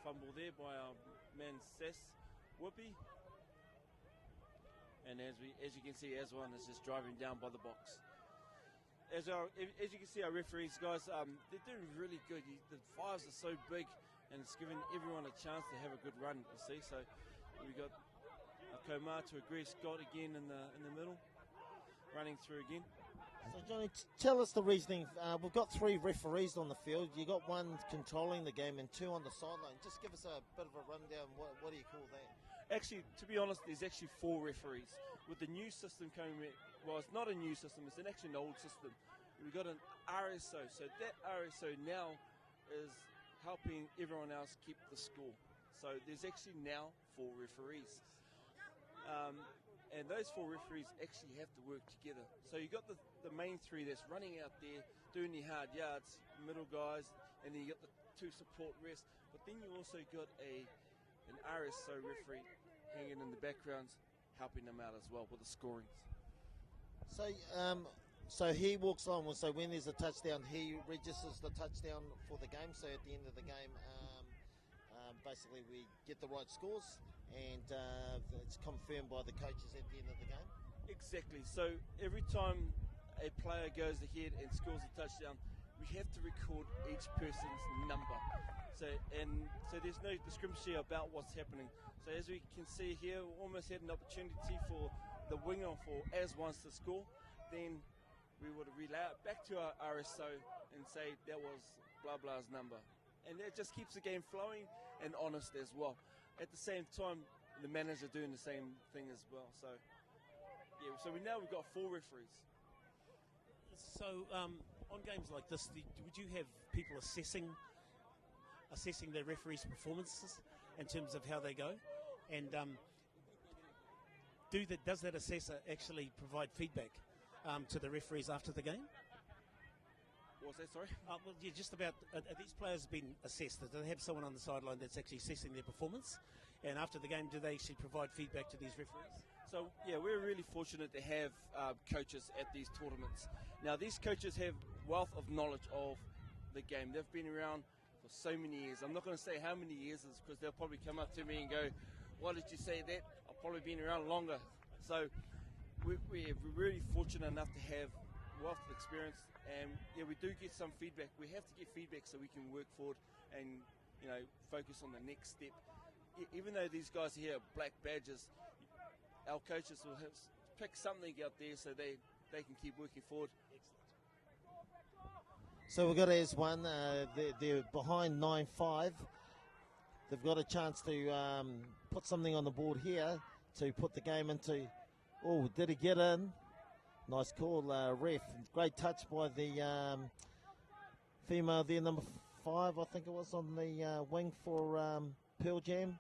fumble there by our man Sess Whoopi. And as you can see, Aswan is just driving down by the box. As you can see, our referees, guys, they're doing really good. The fives are so big, and it's giving everyone a chance to have a good run. You see, so we got Komar to agree Scott again in the middle, running through again. So Johnny, tell us the reasoning. We've got 3 referees on the field. You got 1 controlling the game and 2 on the sideline. Just give us a bit of a rundown. What do you call that? Actually, to be honest, there's actually 4 referees. With the new system coming in, well, it's not a new system, it's actually an old system. We've got an RSO, so that RSO now is helping everyone else keep the score. So there's actually now 4 referees. And those 4 referees actually have to work together. So you've got the main 3 that's running out there, doing the hard yards, middle guys, and then you got the 2 support refs. But then you also got an RSO referee hanging in the backgrounds, helping them out as well with the scorings. So he walks on. So when there's a touchdown, he registers the touchdown for the game. So at the end of the game, basically we get the right scores, and it's confirmed by the coaches at the end of the game. Exactly. So every time a player goes ahead and scores a touchdown, we have to record each person's number. So there's no discrepancy about what's happening. So as we can see here, we almost had an opportunity for the winger for Aswans to score. Then we would relay it back to our RSO and say that was blah blah's number. And that just keeps the game flowing and honest as well. At the same time, the manager doing the same thing as well. So yeah, so we've got 4 referees. So on games like this, would you have people assessing their referees' performances in terms of how they go? And does that assessor actually provide feedback to the referees after the game? What was that, sorry? Well, yeah, just about, are these players been assessed? Do they have someone on the sideline that's actually assessing their performance? And after the game, do they actually provide feedback to these referees? So, yeah, we're really fortunate to have coaches at these tournaments. Now, these coaches have wealth of knowledge of the game. They've been around for so many years. I'm not going to say how many years, because they'll probably come up to me and go, why did you say that? I've probably been around longer. So we're really fortunate enough to have wealth of experience, and yeah, we do get some feedback. We have to get feedback so we can work forward and focus on the next step. Even though these guys here are black badges, our coaches will pick something out there so they can keep working forward. Excellent. So we've got Aswan, they're behind 9-5. They've got a chance to put something on the board here to put the game into. Oh, did he get in? Nice call, ref. Great touch by the female there, number 5, I think it was, on the wing for Pearl Jam.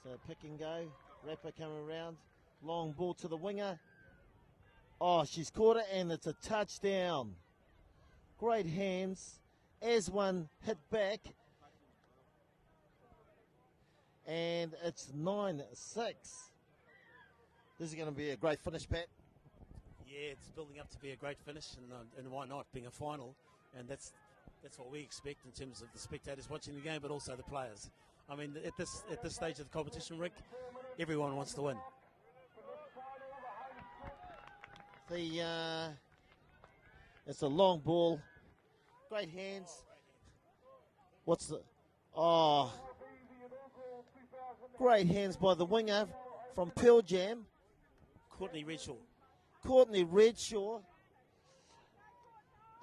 So pick and go. Rapper coming around. Long ball to the winger. Oh, she's caught it, and it's a touchdown. Great hands. Aswan hit back. And it's 9-6. This is going to be a great finish, Pat. Yeah, it's building up to be a great finish, and why not, being a final? And that's what we expect in terms of the spectators watching the game, but also the players. I mean, at this stage of the competition, Rick, everyone wants to win. It's a long ball. Great hands. Great hands by the winger from Pearl Jam. Courtney Redshaw.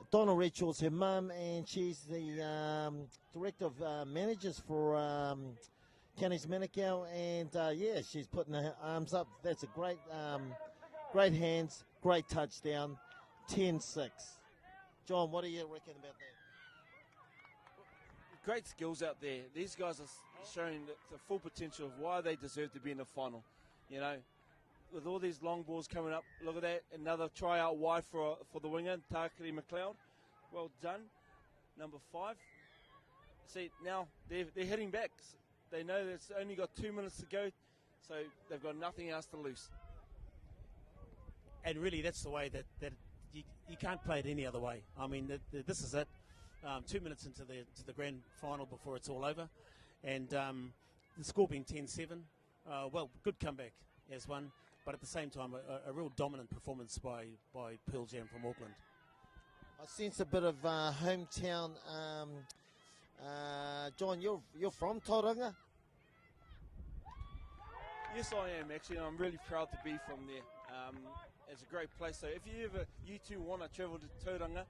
Donna Redshaw's her mum, and she's the director of managers for Counties Manukau, and she's putting her arms up. That's a great hands, great touchdown, 10-6. John, what do you reckon about that? Great skills out there. These guys are showing the full potential of why they deserve to be in the final. With all these long balls coming up, look at that. Another try out wide for the winger, Takari McLeod. Well done. Number 5. See, now they're heading back. They know that it's only got 2 minutes to go, so they've got nothing else to lose. And really, that's the way that you can't play it any other way. I mean, this is it. 2 minutes into the grand final before it's all over, and the score being 10-7. Well, good comeback as one, but at the same time a real dominant performance by Pearl Jam from Auckland. I sense a bit of hometown. John, you're from Tauranga? Yes, I am actually, and I'm really proud to be from there. It's a great place. So if you two want to travel to Tauranga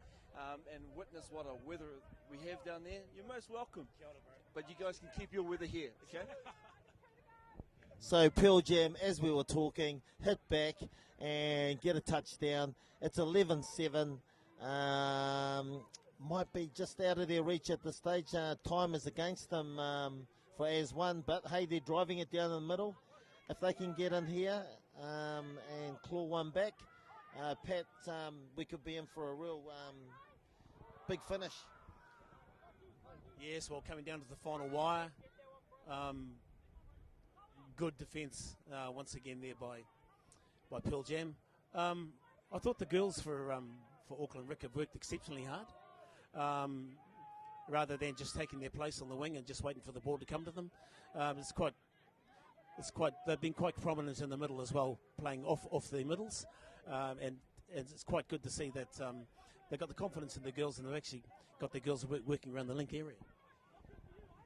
and witness what a weather we have down there, you're most welcome. But you guys can keep your weather here, okay? So Pearl Jam, as we were talking, hit back and get a touchdown. It's 11-7. Might be just out of their reach at this stage. Time is against them for as one, but hey, they're driving it down the middle. If they can get in here and claw one back, Pat, we could be in for a real big finish. Yes, well, coming down to the final wire. Good defence once again there by Pearl Jam. I thought the girls for Auckland Rick have worked exceptionally hard, rather than just taking their place on the wing and just waiting for the ball to come to them. They've been quite prominent in the middle as well, playing off the middles, and it's quite good to see that they've got the confidence in the girls, and they've actually got the girls working around the link area.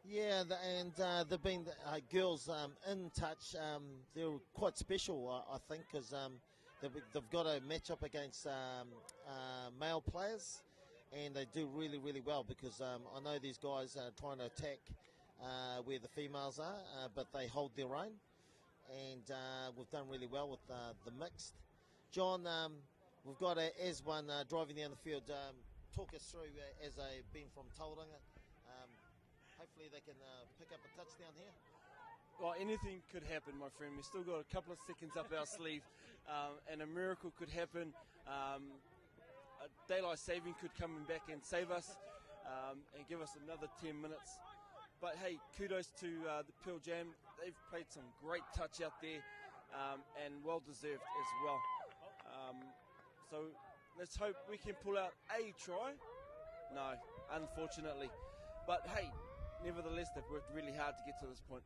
Yeah, and they've been girls in touch. They're quite special, I think, because they've got a match up against male players, and they do really, really well because I know these guys are trying to attack where the females are, but they hold their own, and we've done really well with the mixed. John, we've got as one driving down the field. Talk us through as a being from Tauranga. Hopefully they can pick up a touchdown here. Well, anything could happen, my friend. We've still got a couple of seconds up our sleeve, and a miracle could happen. A daylight saving could come back and save us and give us another 10 minutes. But hey, kudos to the Pearl Jam. They've played some great touch out there, and well deserved as well. So let's hope we can pull out a try. No, unfortunately. But hey, nevertheless, they've worked really hard to get to this point.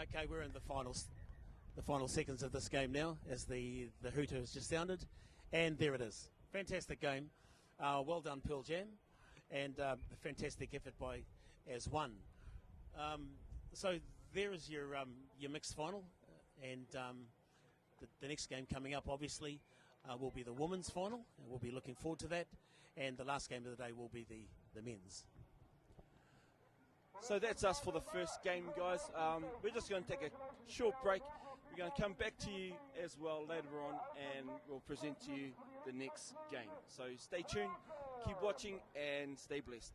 Okay, we're in the final seconds of this game now, as the hooter has just sounded, and there it is. Fantastic game. Well done, Pearl Jam, and a fantastic effort by as one. So there is your mixed final, and the next game coming up, obviously, will be the women's final, and we'll be looking forward to that. And the last game of the day will be the men's. So that's us for the first game, guys. We're just going to take a short break. We're going to come back to you as well later on, and we'll present to you the next game. So stay tuned, keep watching, and stay blessed.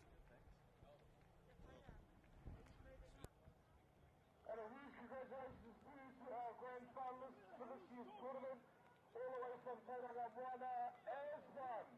And a huge congratulations to our grand finalists for this year's tournament, all the way from Tauranga Moana as one.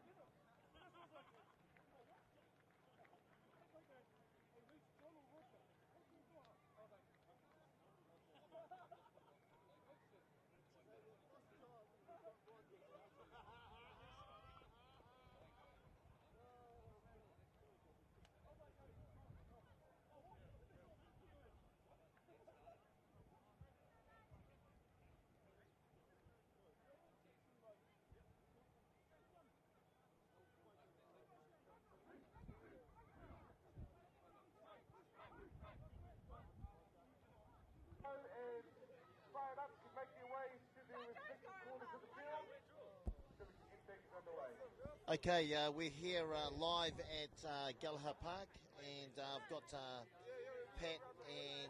Fired up to make their way to the respective corners of the field. So we can get things underway. Okay, we're here live at Gallagher Park, and I've got Pat and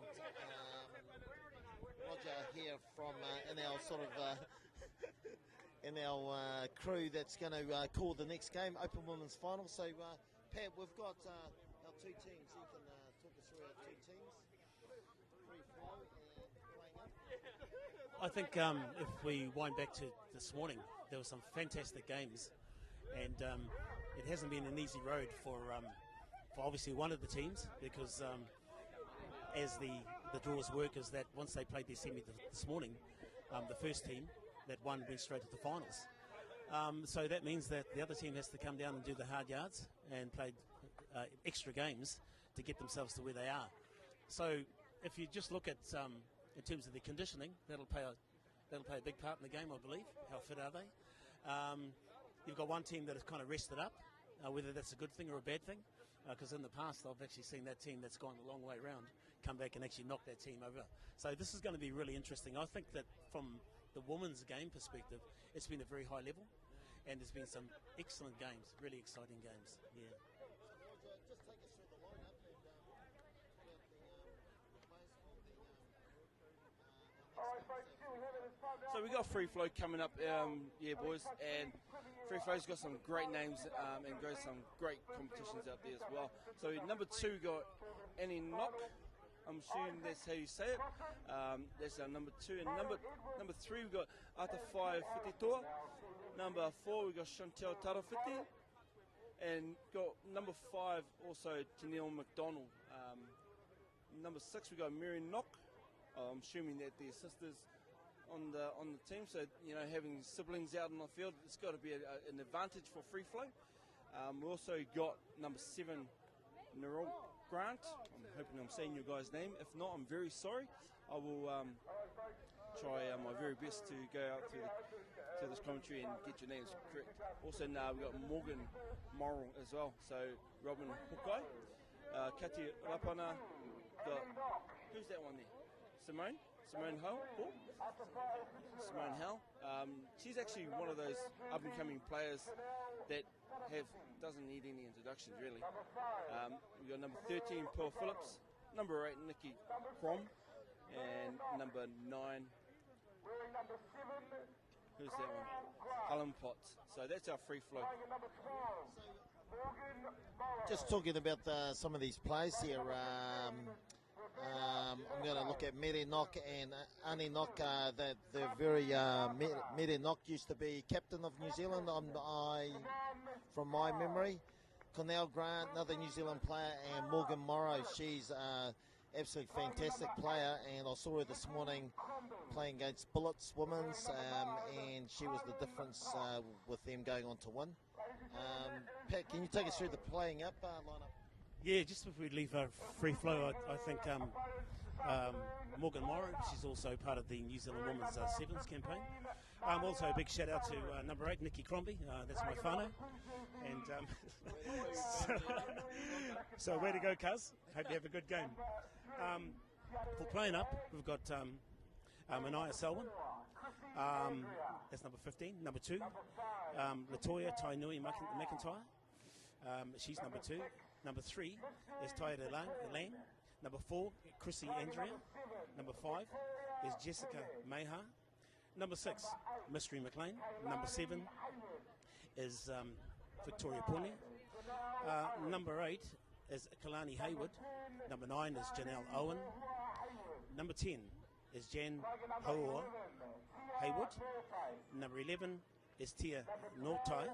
Roger here from in our sort of in our crew that's going to call the next game, Open Women's Final. So, Pat, we've got our two teams. You can talk us through our two teams. Free flow and playing up. I think if we wind back to this morning, there were some fantastic games, and it hasn't been an easy road for obviously one of the teams, because as the draws work is that once they played their semi this morning, the first team that won went straight to the finals. So that means that the other team has to come down and do the hard yards, and played extra games to get themselves to where they are. So if you just look at in terms of their conditioning, that'll play a big part in the game, I believe. How fit are they? You've got one team that has kind of rested up, whether that's a good thing or a bad thing, because in the past I've actually seen that team that's gone a long way around come back and actually knock that team over. So this is going to be really interesting. I think that from the women's game perspective, it's been a very high level, and there's been some excellent games, really exciting games. Yeah. Just take us through the lineup and So we got free flow coming up, boys, and free flow's got some great names and got some great competitions out there as well. So number 2 got Annie Knock. I'm assuming that's how you say it. That's our number 2, and number 3 we got Atawhai Whititoa. Number 4 we got Chantel Tarawhiti, and got number 5 also Tennille McDonald. Number 6 we got Mary Knock. I'm assuming that they're sisters on the team, so having siblings out in the field, it's got to be an advantage for free flow. We also got number 7 Nerol Grant. I'm hoping I'm saying your guy's name. If not, I'm very sorry. I will try my very best to go out to this commentary and get your names correct. Also, now we've got Morgan Morrill as well. So Robin Hukai, Kati Rapana, who's that one there? Simone Hull. Simone Hull. She's actually one of those up-and-coming players that doesn't need any introductions, really. We've got number 13, Pearl Phillips, number 8, Nikki Crom, and number 9, who's that one? Helen Potts. So that's our free flow. just talking about some of these players here. I'm going to look at Mere Knock and Ani Knock. They're very Mere Knock used to be captain of New Zealand. From my memory, Cornell Grant, another New Zealand player, and Morgan Morrow. She's absolutely fantastic player, and I saw her this morning playing against Bullets Women's, and she was the difference with them going on to win. Pat, can you take us through the playing up lineup? Yeah, just before we leave free flow, I think Morgan Morrow, she's also part of the New Zealand Women's Sevens campaign. Also a big shout out to number 8, Nikki Crombie, that's my whānau. And so way to go, cuz. Hope you have a good game. For playing up, we've got Anaya Selwyn, that's number 15. Number 2, Latoya Tainui McIntyre, she's number 2. Number 3 is Taia Elaine. Number 4, Chrissy Andrea. Number 5 is Jessica Meha. Number 6, Mystery McLean. Number 7 is Victoria Puni. Number 8 is Kalani Hayward. Number 9 is Janelle Owen. Number 10 is Jan Hoa Hayward. Number 11 is Tia Nortai.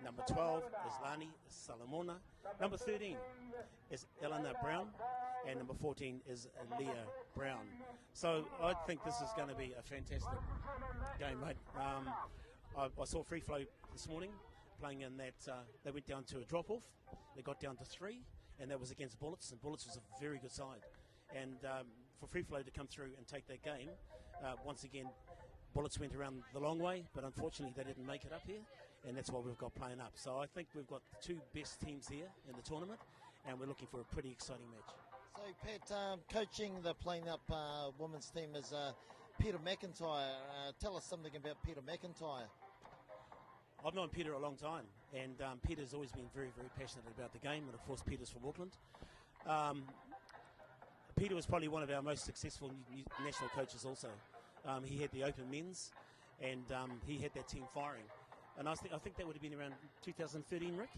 Number 12 is Lani Salamona. Number 13 is Elena Brown. And number 14 is Leah Brown. So I think this is going to be a fantastic game, mate. I saw Free Flow this morning playing in that. They went down to a drop-off. They got down to 3, and that was against Bullets. And Bullets was a very good side. And for Free Flow to come through and take that game, once again, Bullets went around the long way, but unfortunately they didn't make it up here, and that's why we've got playing up. So I think we've got the 2 best teams here in the tournament, and we're looking for a pretty exciting match. So, Pat, coaching the playing up women's team is Peter McIntyre. Tell us something about Peter McIntyre. I've known Peter a long time, and Peter's always been very, very passionate about the game, and of course Peter's from Auckland. Peter was probably one of our most successful national coaches also. He had the open men's, and he had that team firing. And I think that would have been around 2013, Rick?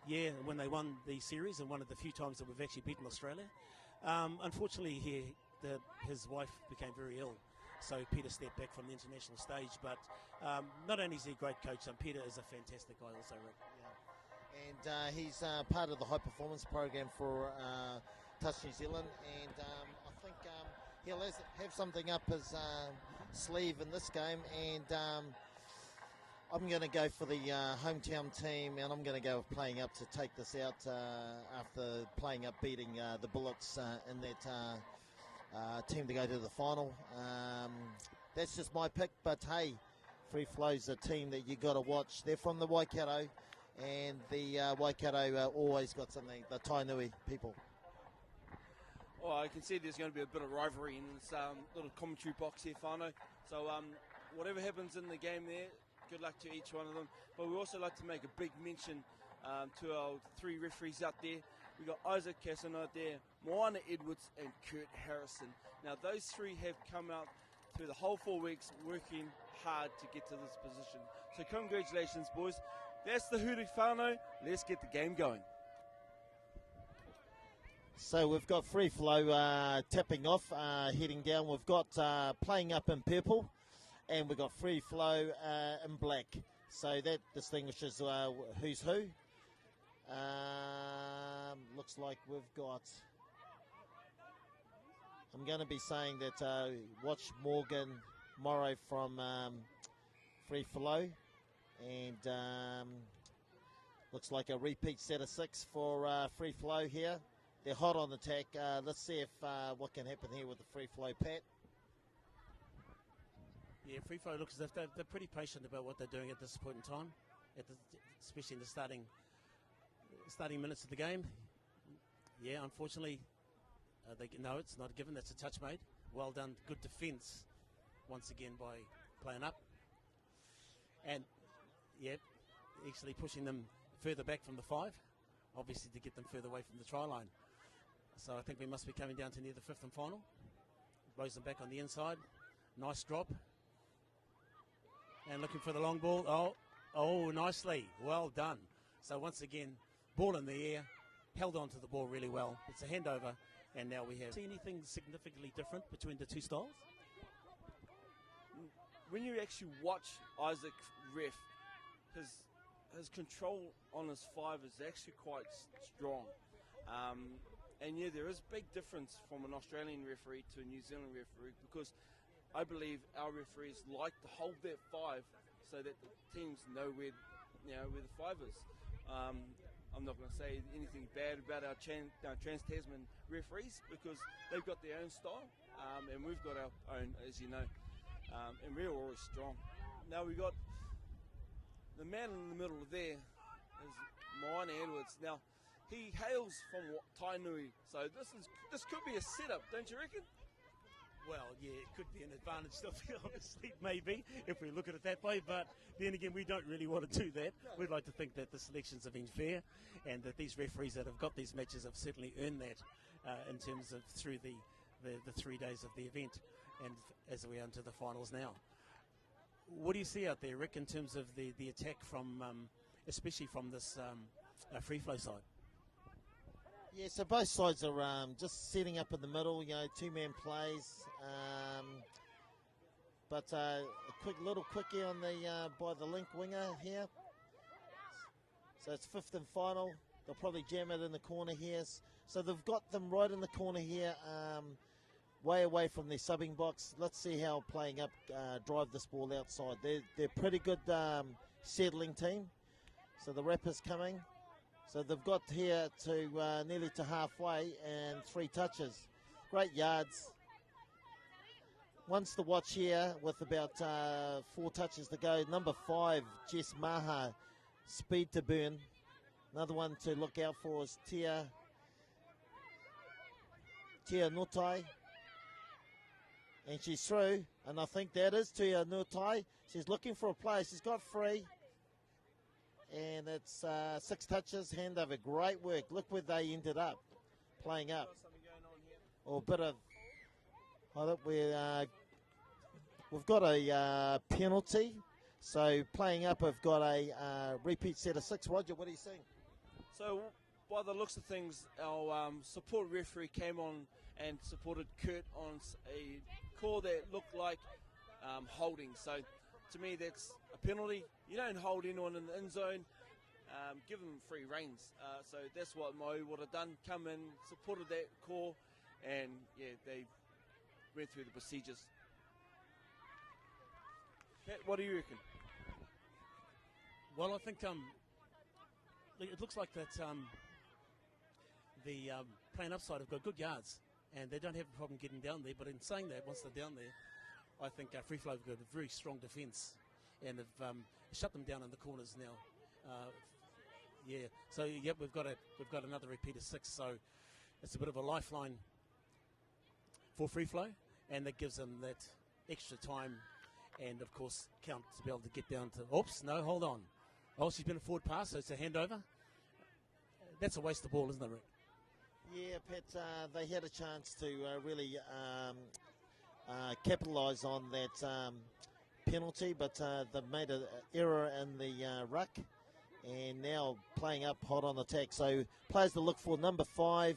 Yeah, when they won the series, and one of the few times that we've actually beaten Australia. Unfortunately, his wife became very ill, so Peter stepped back from the international stage. But not only is he a great coach, Peter is a fantastic guy also, Rick. Yeah. And he's part of the high performance program for Touch New Zealand, and I think he'll have something up his sleeve in this game, and I'm going to go for the hometown team, and I'm going to go with playing up to take this out after playing up, beating the Bullets in that team to go to the final. That's just my pick, but hey, Free Flow's a team that you got to watch. They're from the Waikato, and the Waikato always got something, the Tainui people. Oh, I can see there's going to be a bit of rivalry in this little commentary box here, Whānau. So whatever happens in the game there, good luck to each one of them. But we also like to make a big mention to our 3 referees out there. We've got Isaac Casson out there, Moana Edwards, and Kurt Harrison. Now, those 3 have come out through the whole 4 weeks working hard to get to this position. So congratulations, boys. That's the Huri Whānau. Let's get the game going. So we've got Free Flow tapping off, heading down. We've got playing up in purple, and we've got Free Flow in black. So that distinguishes who's who. Looks like we've got... I'm going to be saying that watch Morgan Morrow from Free Flow, and looks like a repeat set of 6 for Free Flow here. They're hot on attack. Let's see if what can happen here with the Free Flow, Pat. Yeah, Free Flow looks as if they're pretty patient about what they're doing at this point in time, especially in the starting minutes of the game. Yeah, unfortunately, no, it's not a given. That's a touch made. Well done. Good defence once again by playing up. And, yeah, actually pushing them further back from the 5, obviously to get them further away from the try line. So I think we must be coming down to near the 5th and final. Blows them back on the inside. Nice drop. And looking for the long ball. Oh, nicely. Well done. So once again, ball in the air. Held on to the ball really well. It's a handover. And now we have... See anything significantly different between the 2 styles? When you actually watch Isaac ref, his control on his 5 is actually quite strong. And yeah, there is a big difference from an Australian referee to a New Zealand referee, because I believe our referees like to hold that 5 so that the teams know where the 5 is. I'm not going to say anything bad about our Trans-Tasman referees, because they've got their own style, and we've got our own, as you know, and we're always strong. Now we've got the man in the middle there is Moana Edwards. Now, he hails from Tainui, so this could be a setup, don't you reckon? Well, yeah, it could be an advantage, obviously, maybe, if we look at it that way. But then again, we don't really want to do that. We'd like to think that the selections have been fair, and that these referees that have got these matches have certainly earned that in terms of through the 3 days of the event, and as we enter the finals now. What do you see out there, Rick, in terms of the attack from, especially from this free flow side? Yeah, so both sides are just setting up in the middle, 2-man plays. But a little quickie on the by the link winger here. So it's 5th and final. They'll probably jam it in the corner here. So they've got them right in the corner here, way away from their subbing box. Let's see how playing up drive this ball outside. They're pretty good settling team. So the wrapper's coming. So they've got here to nearly to halfway and 3 touches. Great yards. One's to watch here with about 4 touches to go. Number 5, Jess Maha, speed to burn. Another one to look out for is Tia Nutai. And she's through, and I think that is Tia Nutai. She's looking for a play. She's got 3. And it's 6 touches, handover. Great work. Look where they ended up, playing up. Or a bit of... I think we've got a penalty. So playing up, we've got a repeat set of 6. Roger, what are you saying? So by the looks of things, our support referee came on and supported Kurt on a call that looked like holding. So to me, that's a penalty. You don't hold anyone in the end zone. Give them free reins. So that's what Mo would have done. Come in, supported that call, and yeah, they went through the procedures. Pat, what do you reckon? Well, I think it looks like that the playing upside have got good yards, and they don't have a problem getting down there. But in saying that, once they're down there, I think Free Flow have got a very strong defence, and have shut them down in the corners now. Yeah, so yep, we've got another repeat of 6, so it's a bit of a lifeline for Free Flow, and that gives them that extra time, and of course count to be able to get down to. Oops, no, hold on. Oh, she's been a forward pass, so it's a handover. That's a waste of ball, isn't it, Rick? Yeah, Pat, they had a chance to really capitalise on that penalty, but they've made an error in the ruck, and now playing up hot on attack. So players to look for: number 5,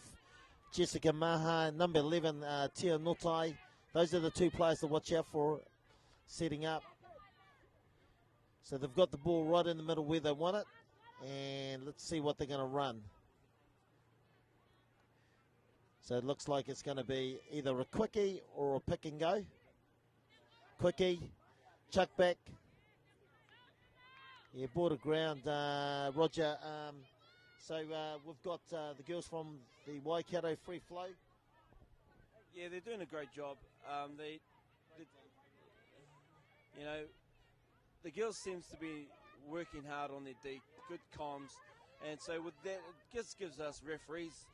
Jessica Maha; number 11, Tia Nutai. Those are the 2 players to watch out for setting up. So they've got the ball right in the middle where they want it, and let's see what they're going to run. So it looks like it's going to be either a quickie or a pick and go. Quickie, chuck back. Yeah, border ground, Roger. So we've got the girls from the Waikato Free Flow. Yeah, they're doing a great job. The girls seems to be working hard on their D, good comms, and so with that, it just gives us referees,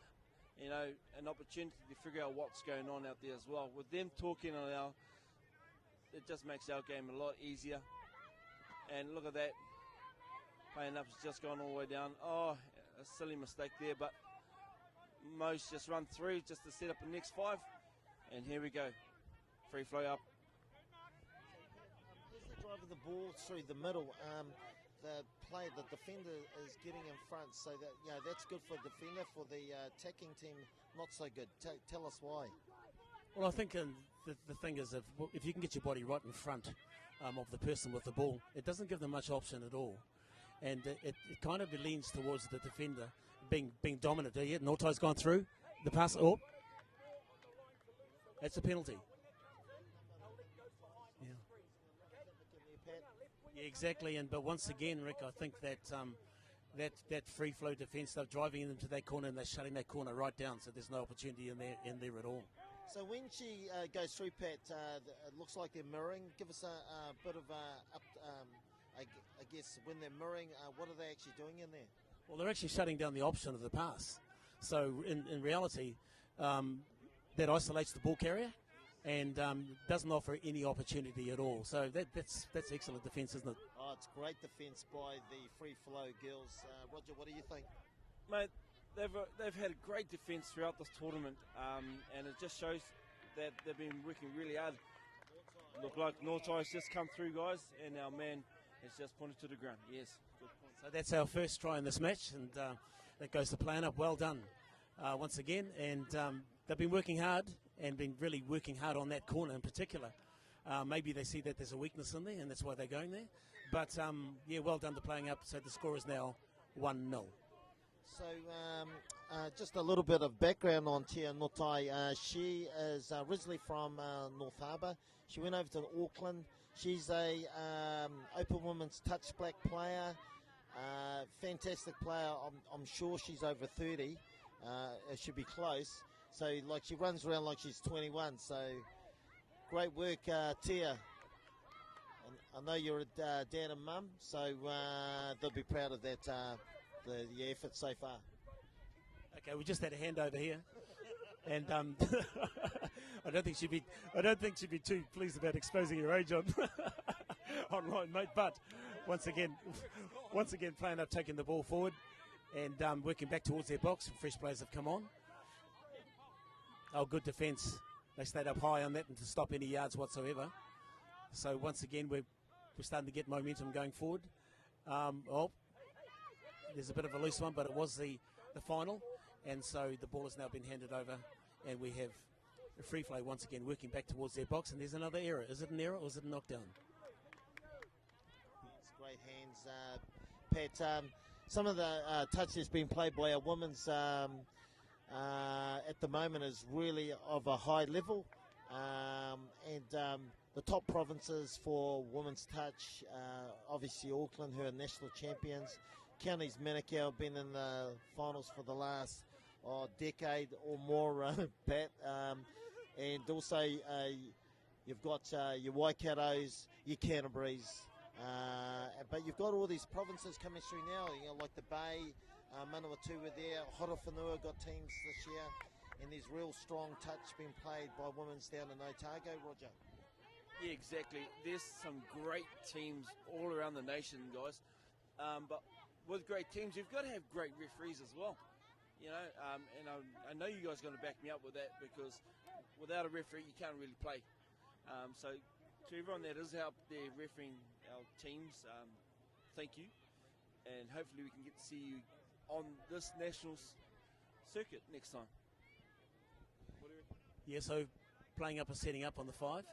an opportunity to figure out what's going on out there as well. With them talking on it just makes our game a lot easier. And look at that, playing up has just gone all the way down. Oh, a silly mistake there, but Mo's just run through just to set up the next 5, and here we go, Free Flow up. As they're driving the ball through the middle, the defender is getting in front, so that that's good for the defender. For the attacking team, not so good. Tell us why. Well, I think the thing is, if you can get your body right in front of the person with the ball, it doesn't give them much option at all, and it kind of leans towards the defender being dominant. Yeah, Nortai's gone through the pass. Oh, that's a penalty. Yeah, exactly. But once again, Rick, I think that that Free Flow defence, they're driving into that corner and they're shutting that corner right down, so there's no opportunity in there at all. So when she goes through, Pat, it looks like they're mirroring. Give us a bit of I guess when they're mirroring, what are they actually doing in there? Well, they're actually shutting down the option of the pass. So in reality, that isolates the ball carrier and doesn't offer any opportunity at all. So that's excellent defence, isn't it? Oh, it's great defence by the Free Flow girls. Roger, what do you think? Mate, they've had a great defence throughout this tournament, and it just shows that they've been working really hard. Look like Nortai's just come through, guys, and our man has just pointed to the ground. Yes, good point. So that's our first try in this match, and that goes to plan up. Well done once again, and they've been working hard and been really working hard on that corner in particular. Maybe they see that there's a weakness in there, and that's why they're going there. But, yeah, well done to playing up. So the score is now 1-0. So just a little bit of background on Tia Nutai. She is originally from North Harbour. She went over to Auckland. She's a open women's touch black player. Fantastic player. I'm sure she's over 30. It should be close. So, she runs around like she's 21. So, great work, Tia. I know you're a dad and mum, so they'll be proud of that, the effort so far. Okay, we just had a handover here, and I don't think she'd be too pleased about exposing her age on online, mate. But once again, playing up, taking the ball forward, and working back towards their box. Some fresh players have come on. Oh, good defence. They stayed up high on that and to stop any yards whatsoever. So once again, we're starting to get momentum going forward. There's a bit of a loose one, but it was the final, and so the ball has now been handed over, and we have a Free Flow once again working back towards their box, and there's another error. Is it an error or is it a knockdown? It's great hands, Pat. Some of the touch that's been played by our women's at the moment is really of a high level. The top provinces for women's touch, obviously Auckland, who are national champions. Counties Manukau have been in the finals for the last decade or more, Pat. And also you've got your Waikatos, your Canterburys, but you've got all these provinces coming through now, like the Bay, Manawatu were there, Horowhenua got teams this year, and there's real strong touch being played by women's down in Otago, Roger. Yeah, exactly. There's some great teams all around the nation, guys. But with great teams, you've got to have great referees as well. And I know you guys are going to back me up with that, because without a referee, you can't really play. So to everyone that is out there refereeing our teams, thank you. And hopefully we can get to see you on this national circuit next time. What do you reckon? Yeah, so playing up and setting up on the 5.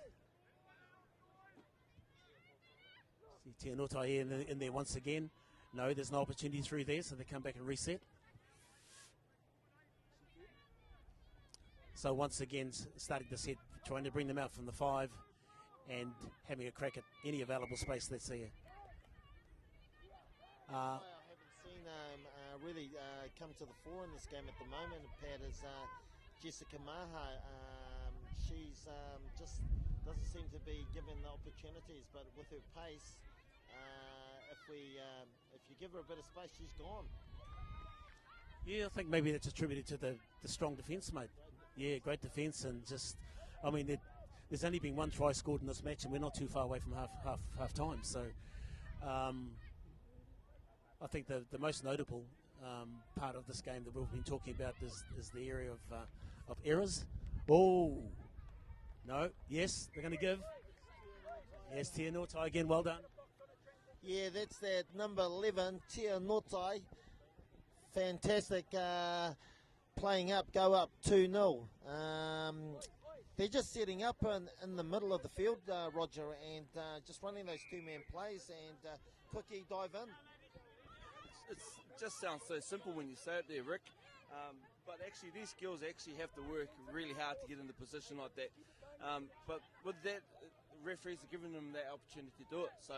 See Tianotai here in there once again. No, there's no opportunity through there, so they come back and reset. So once again, starting to set, trying to bring them out from the 5 and having a crack at any available space that's there. I haven't seen really come to the fore in this game at the moment, Pat, is Jessica Maha. She's just doesn't seem to be given the opportunities, but with her pace, if you give her a bit of space, she's gone. Yeah, I think maybe that's attributed to the strong defence, mate. Yeah, great defence, and just, I mean, there's only been one try scored in this match, and we're not too far away from half time. So, I think the most notable part of this game that we've been talking about is the area of errors. Oh, no, yes, they're going to give. Yes, Tia Notai again, well done. Yeah, that's that number 11, Tia Notai. Fantastic playing up, go up 2-0. They're just setting up in the middle of the field, Roger, and just running those two-man plays and quickly dive in. It just sounds so simple when you say it there, Rick. But actually, these girls actually have to work really hard to get in the position like that. But with that, referees are giving them that opportunity to do it. So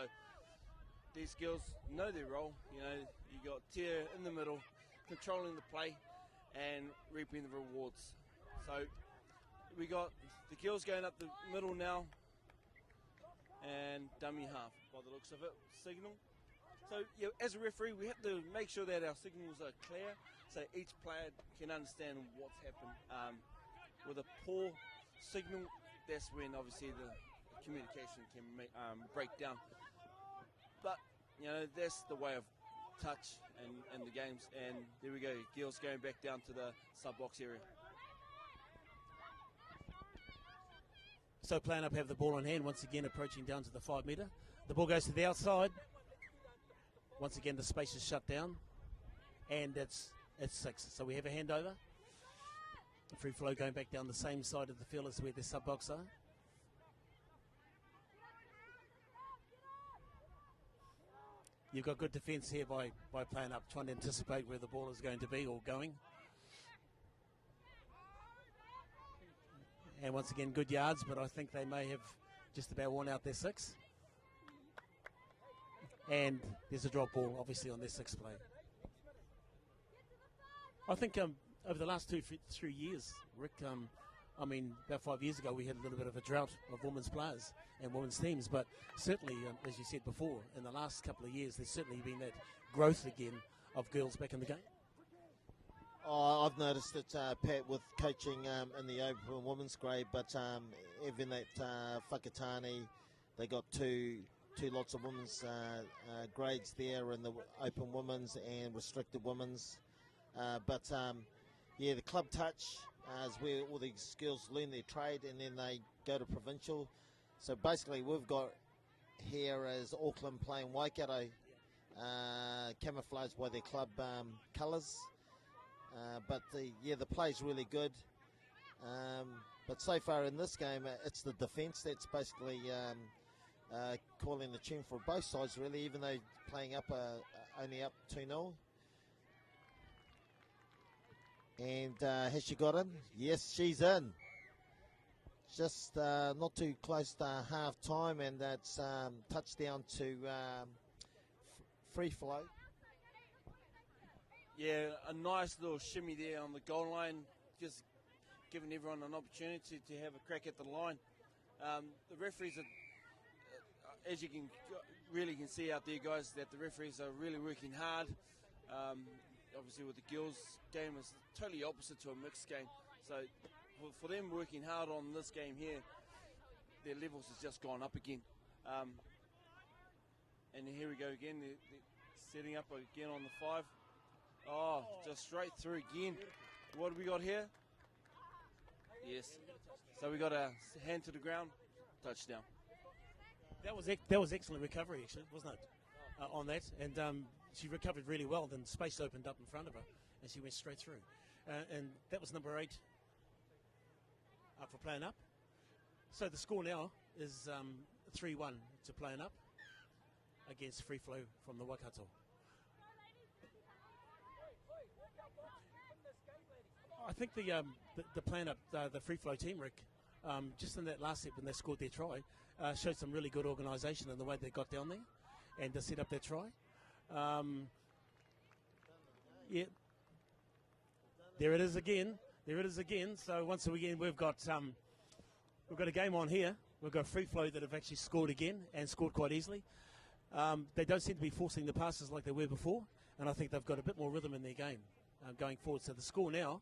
these girls know their role. You got Tia in the middle, controlling the play and reaping the rewards. So we got the girls going up the middle now and dummy half by the looks of it, signal. So as a referee, we have to make sure that our signals are clear so each player can understand what's happened. With a poor signal, that's when obviously the communication can break down. But, that's the way of touch and the games. And there we go, Gil's going back down to the sub-box area. So playing up have the ball in hand, once again approaching down to the 5 metre. The ball goes to the outside. Once again, the space is shut down. And it's 6. So we have a handover. The free flow going back down the same side of the field as where the sub-box are. You've got good defence here by playing up, trying to anticipate where the ball is going to be or going. And once again, good yards, but I think they may have just about worn out their 6. And there's a drop ball, obviously, on their 6th play. I think over the last 2-3 years, Rick, about 5 years ago, we had a little bit of a drought of women's players and women's teams. But certainly, as you said before, in the last couple of years, there's certainly been that growth again of girls back in the game. Oh, I've noticed it, Pat, with coaching in the open women's grade, but even at Whakatane, they got two lots of women's grades there in the open women's and restricted women's. But the club touch is where all these girls learn their trade and then they go to provincial. So basically we've got here as Auckland playing Waikato, camouflaged by their club colours. But the play's really good. But so far in this game, it's the defence that's basically calling the tune for both sides, really, even though playing up only up 2-0. And has she got in? Yes, she's in. just not too close to half time, and that's touchdown to free flow. Yeah, a nice little shimmy there on the goal line, just giving everyone an opportunity to have a crack at the line. The referees are, as you can really can see out there, guys, that the referees are really working hard. Obviously, with the girls' game is totally opposite to a mixed game. So for them working hard on this game here, their levels has just gone up again. And here we go again. They're setting up again on the 5. Oh, just straight through again. What have we got here? Yes. So we got a hand to the ground, touchdown. That was excellent recovery, actually, wasn't it? On that, and she recovered really well. Then space opened up in front of her, and she went straight through. And that was number 8 up for playing up. So the score now is 3-1 to playing up against Free Flow from the Waikato. I think the playing up, the Free Flow team, Rick, just in that last set when they scored their try, showed some really good organisation in the way they got down there and to set up their try. Yeah, there it is again. There it is again. So once again, we've got a game on here. We've got Free Flow that have actually scored again and scored quite easily. They don't seem to be forcing the passes like they were before, and I think they've got a bit more rhythm in their game going forward. So the score now